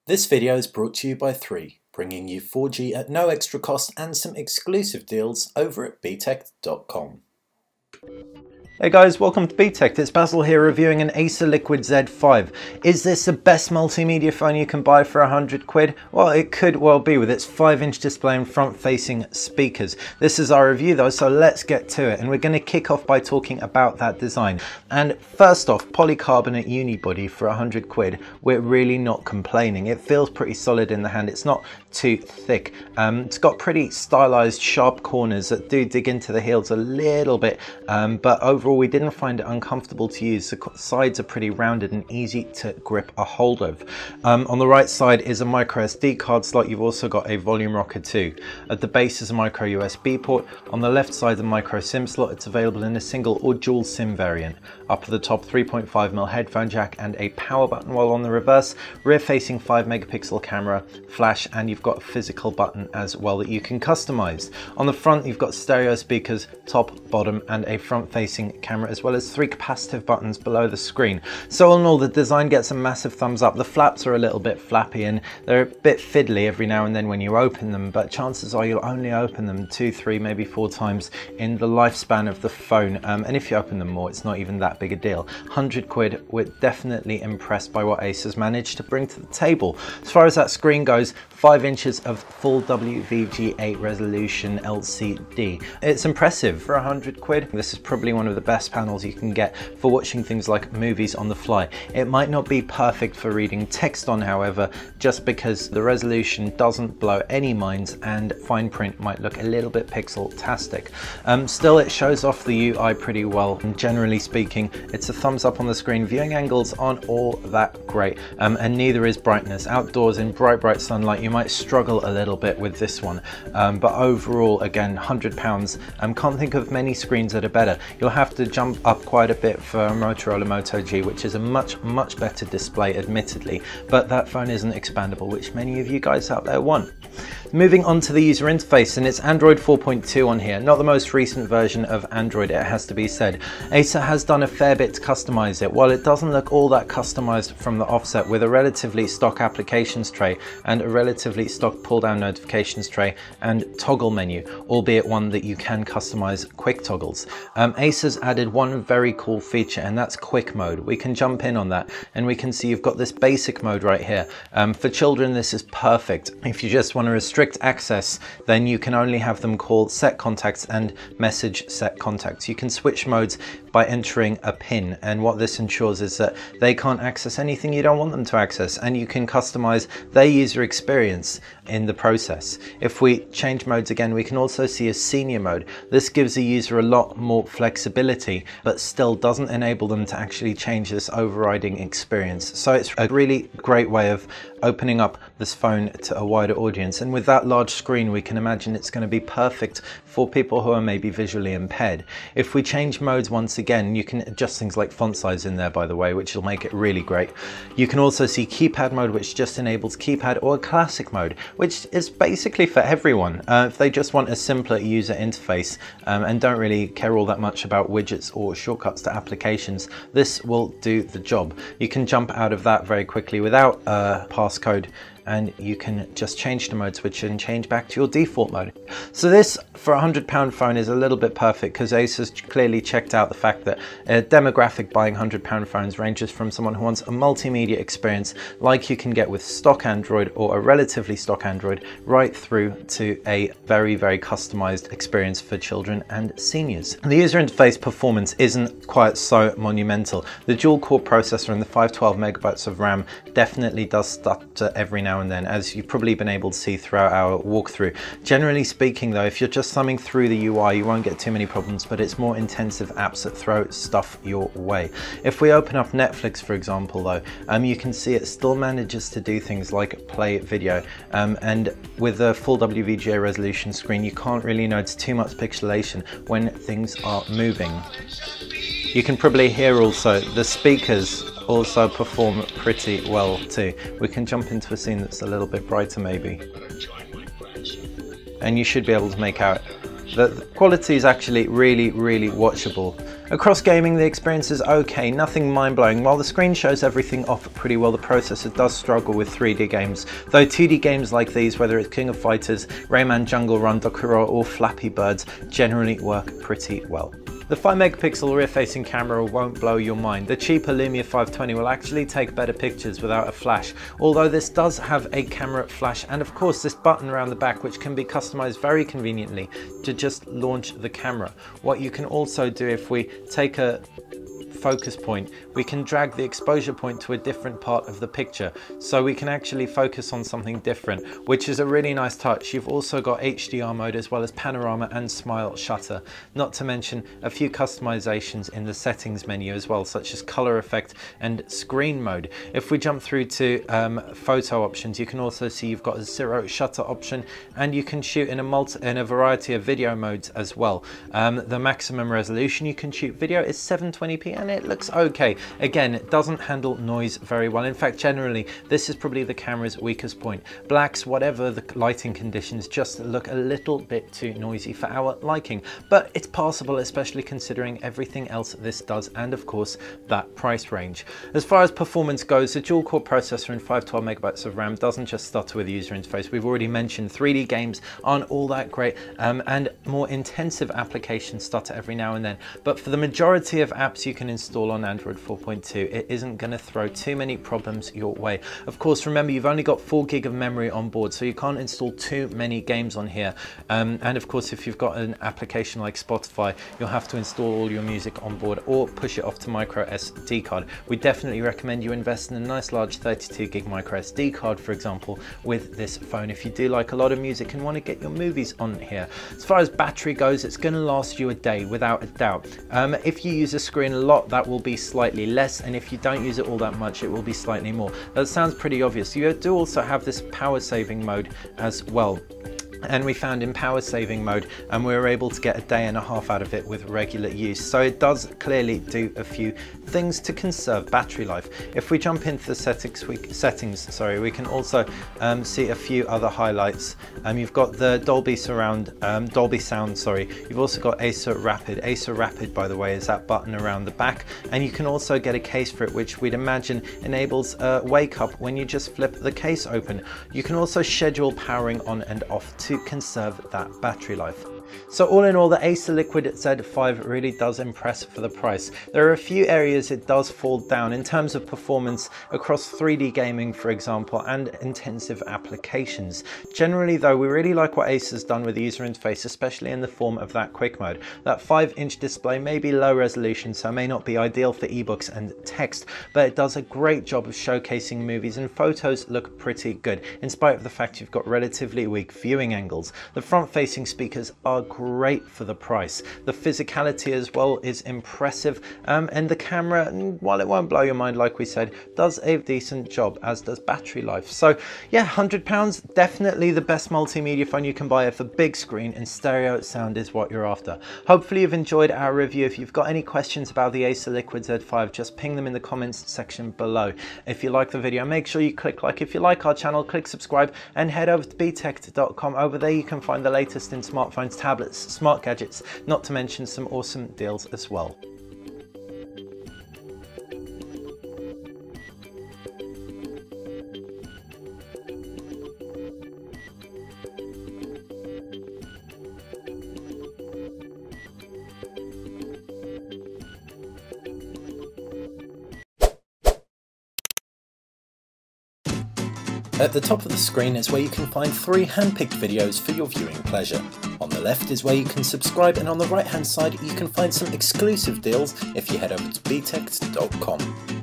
This video is brought to you by 3, bringing you 4G at no extra cost and some exclusive deals over at btech.com. Hey guys, welcome to BTech. It's Basil here reviewing an Acer Liquid Z5. Is this the best multimedia phone you can buy for 100 quid? Well, it could well be with its 5-inch display and front-facing speakers. This is our review though, so let's get to it. And we're going to kick off by talking about that design. And first off, polycarbonate unibody for 100 quid. We're really not complaining. It feels pretty solid in the hand. It's not too thick. It's got pretty stylized sharp corners that do dig into the heels a little bit, but overall we didn't find it uncomfortable to use. The sides are pretty rounded and easy to grip a hold of. On the right side is a micro SD card slot. You've also got a volume rocker too. At the base is a micro USB port. On the left side, the micro SIM slot. It's available in a single or dual SIM variant. Up at the top, 3.5mm headphone jack and a power button, while on the reverse, rear facing 5-megapixel camera, flash, and you've got a physical button as well that you can customize. On the front, you've got stereo speakers, top, bottom, and a front facing camera, as well as 3 capacitive buttons below the screen. So all in all, the design gets a massive thumbs up. The flaps are a little bit flappy and they're a bit fiddly every now and then when you open them, but chances are you'll only open them 2, 3, maybe 4 times in the lifespan of the phone. And if you open them more, it's not even that big a deal. 100 quid, we're definitely impressed by what Acer's managed to bring to the table. As far as that screen goes, 5 inches of full FWGA resolution LCD. It's impressive for 100 quid. This is probably one of the best panels you can get for watching things like movies on the fly. It might not be perfect for reading text on, however, just because the resolution doesn't blow any minds and fine print might look a little bit pixel-tastic. Still, it shows off the UI pretty well, and generally speaking, it's a thumbs up on the screen. Viewing angles aren't all that great, and neither is brightness. Outdoors in bright sunlight, you might struggle a little bit with this one, but overall, again, £100, can't think of many screens that are better. You'll have to jump up quite a bit for Motorola Moto G, which is a much better display, admittedly, but that phone isn't expandable, which many of you guys out there want. Moving on to the user interface, and it's Android 4.2 on here, not the most recent version of Android, it has to be said. Acer has done a fair bit to customize it. While it doesn't look all that customized from the offset, with a relatively stock applications tray and a relatively stock pull-down notifications tray and toggle menu, albeit one that you can customize quick toggles. Acer's added one very cool feature, and that's quick mode. We can jump in on that and we can see you've got this basic mode right here. For children, this is perfect. If you just want to restrict access, then you can only have them call set contacts and message set contacts. You can switch modes by entering a PIN, and what this ensures is that they can't access anything you don't want them to access, and you can customize their user experience in the process. If we change modes again, we can also see a senior mode. This gives the user a lot more flexibility, but still doesn't enable them to actually change this overriding experience. So it's a really great way of opening up this phone to a wider audience, and with that large screen, we can imagine it's going to be perfect for people who are maybe visually impaired. If we change modes once again, you can adjust things like font size in there, by the way, which will make it really great. You can also see keypad mode, which just enables keypad, or classic mode, which is basically for everyone. If they just want a simpler user interface and don't really care all that much about widgets or shortcuts to applications, this will do the job. You can jump out of that very quickly without a passcode, and you can just change the mode switch and change back to your default mode. So this, for a £100 phone, is a little bit perfect because Acer's clearly checked out the fact that a demographic buying £100 phones ranges from someone who wants a multimedia experience like you can get with stock Android or a relatively stock Android, right through to a very customized experience for children and seniors. The user interface performance isn't quite so monumental. The dual core processor and the 512MB of RAM definitely does stutter every now and then, as you've probably been able to see throughout our walkthrough. Generally speaking though, if you're just thumbing through the UI, you won't get too many problems, but it's more intensive apps that throw stuff your way. If we open up Netflix, for example, though, you can see it still manages to do things like play video, and with a full WVGA resolution screen, you can't really notice too much pixelation when things are moving. You can probably hear also the speakers also perform pretty well too. We can jump into a scene that's a little bit brighter maybe, and you should be able to make out The quality is actually really watchable. Across gaming, the experience is okay, nothing mind-blowing. While the screen shows everything off pretty well, the processor does struggle with 3D games, though 2D games like these, whether it's King of Fighters, Rayman Jungle Run, Dokuro or Flappy Birds, generally work pretty well. The 5-megapixel rear-facing camera won't blow your mind. The cheaper Lumia 520 will actually take better pictures without a flash, although this does have a camera flash and of course this button around the back which can be customized very conveniently to just launch the camera. What you can also do, if we take a focus point, we can drag the exposure point to a different part of the picture, so we can actually focus on something different, which is a really nice touch. You've also got HDR mode as well as panorama and smile shutter, not to mention a few customizations in the settings menu as well, such as color effect and screen mode. If we jump through to photo options, you can also see you've got a zero shutter option, and you can shoot in a variety of video modes as well. The maximum resolution you can shoot video is 720p, and it looks okay. Again, it doesn't handle noise very well. In fact, generally, this is probably the camera's weakest point. Blacks, whatever the lighting conditions, just look a little bit too noisy for our liking, but it's passable, especially considering everything else this does, and of course, that price range. As far as performance goes, the dual-core processor and 512 megabytes of RAM doesn't just stutter with the user interface. We've already mentioned 3D games aren't all that great, and more intensive applications stutter every now and then, but for the majority of apps you can install on Android 4.2, it isn't going to throw too many problems your way. Of course, remember, you've only got 4 gig of memory on board, so you can't install too many games on here. And of course, if you've got an application like Spotify, you'll have to install all your music on board or push it off to micro SD card. We definitely recommend you invest in a nice large 32 gig micro SD card, for example, with this phone, if you do like a lot of music and want to get your movies on here. As far as battery goes, it's going to last you a day without a doubt. If you use a screen a lot, that will be slightly less, and if you don't use it all that much, it will be slightly more. That sounds pretty obvious. You do also have this power saving mode as well, and we found in power saving mode and we were able to get a day and a half out of it with regular use, so it does clearly do a few things to conserve battery life. If we jump into the settings, we can also see a few other highlights. You've got the Dolby Sound, you've also got Acer Rapid. Acer Rapid, by the way, is that button around the back, and you can also get a case for it, which we'd imagine enables a wake up when you just flip the case open. You can also schedule powering on and off to conserve that battery life. So all in all, the Acer Liquid Z5 really does impress for the price. There are a few areas it does fall down in terms of performance across 3D gaming, for example, and intensive applications. Generally though, we really like what Acer's done with the user interface, especially in the form of that quick mode. That 5-inch display may be low resolution, so may not be ideal for ebooks and text, but it does a great job of showcasing movies, and photos look pretty good, in spite of the fact you've got relatively weak viewing angles. The front-facing speakers are great for the price. The physicality as well is impressive, and the camera, while it won't blow your mind like we said, does a decent job, as does battery life. So yeah, £100, definitely the best multimedia phone you can buy if a big screen and stereo sound is what you're after. Hopefully you've enjoyed our review. If you've got any questions about the Acer Liquid Z5, just ping them in the comments section below. If you like the video, make sure you click like. If you like our channel, click subscribe and head over to btech.com. Over there you can find the latest in smartphones, tablets, smart gadgets, not to mention some awesome deals as well. At the top of the screen is where you can find 3 hand-picked videos for your viewing pleasure. On the left is where you can subscribe, and on the right hand side you can find some exclusive deals if you head over to btech.com.